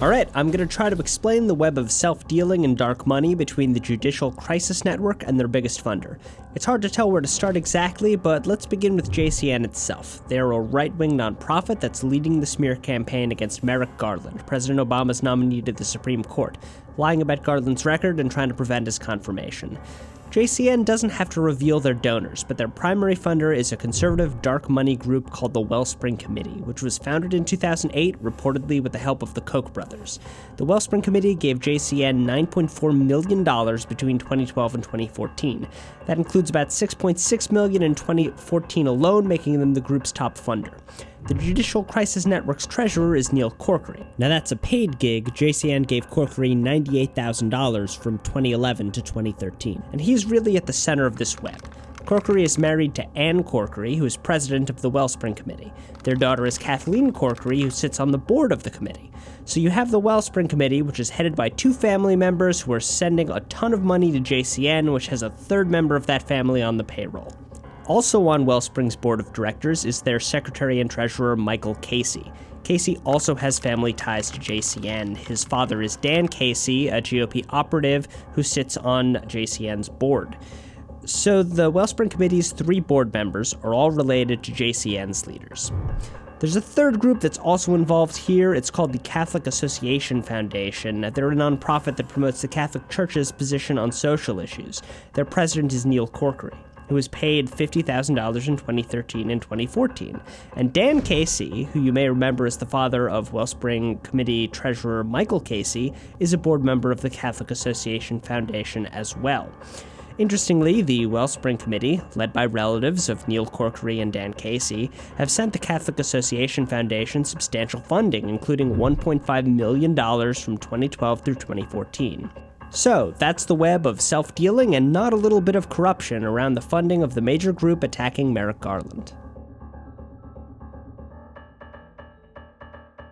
Alright, I'm going to try to explain the web of self-dealing and dark money between the Judicial Crisis Network and their biggest funder. It's hard to tell where to start exactly, but let's begin with JCN itself. They're a right-wing nonprofit that's leading the smear campaign against Merrick Garland, President Obama's nominee to the Supreme Court, lying about Garland's record and trying to prevent his confirmation. JCN doesn't have to reveal their donors, but their primary funder is a conservative dark money group called the Wellspring Committee, which was founded in 2008, reportedly with the help of the Koch brothers. The Wellspring Committee gave JCN $9.4 million between 2012 and 2014. That includes about $6.6 million in 2014 alone, making them the group's top funder. The Judicial Crisis Network's treasurer is Neil Corkery. Now that's a paid gig. JCN gave Corkery $98,000 from 2011 to 2013, and he's really at the center of this web. Corkery is married to Ann Corkery, who is president of the Wellspring Committee. Their daughter is Kathleen Corkery, who sits on the board of the committee. So you have the Wellspring Committee, which is headed by two family members who are sending a ton of money to JCN, which has a third member of that family on the payroll. Also on Wellspring's board of directors is their secretary and treasurer, Michael Casey. Casey also has family ties to JCN. His father is Dan Casey, a GOP operative who sits on JCN's board. So the Wellspring Committee's three board members are all related to JCN's leaders. There's a third group that's also involved here. It's called the Catholic Association Foundation. They're a nonprofit that promotes the Catholic Church's position on social issues. Their president is Neil Corkery, who was paid $50,000 in 2013 and 2014. And Dan Casey, who you may remember as the father of Wellspring Committee Treasurer Michael Casey, is a board member of the Catholic Association Foundation as well. Interestingly, the Wellspring Committee, led by relatives of Neil Corkery and Dan Casey, have sent the Catholic Association Foundation substantial funding, including $1.5 million from 2012 through 2014. So, that's the web of self-dealing and not a little bit of corruption around the funding of the major group attacking Merrick Garland.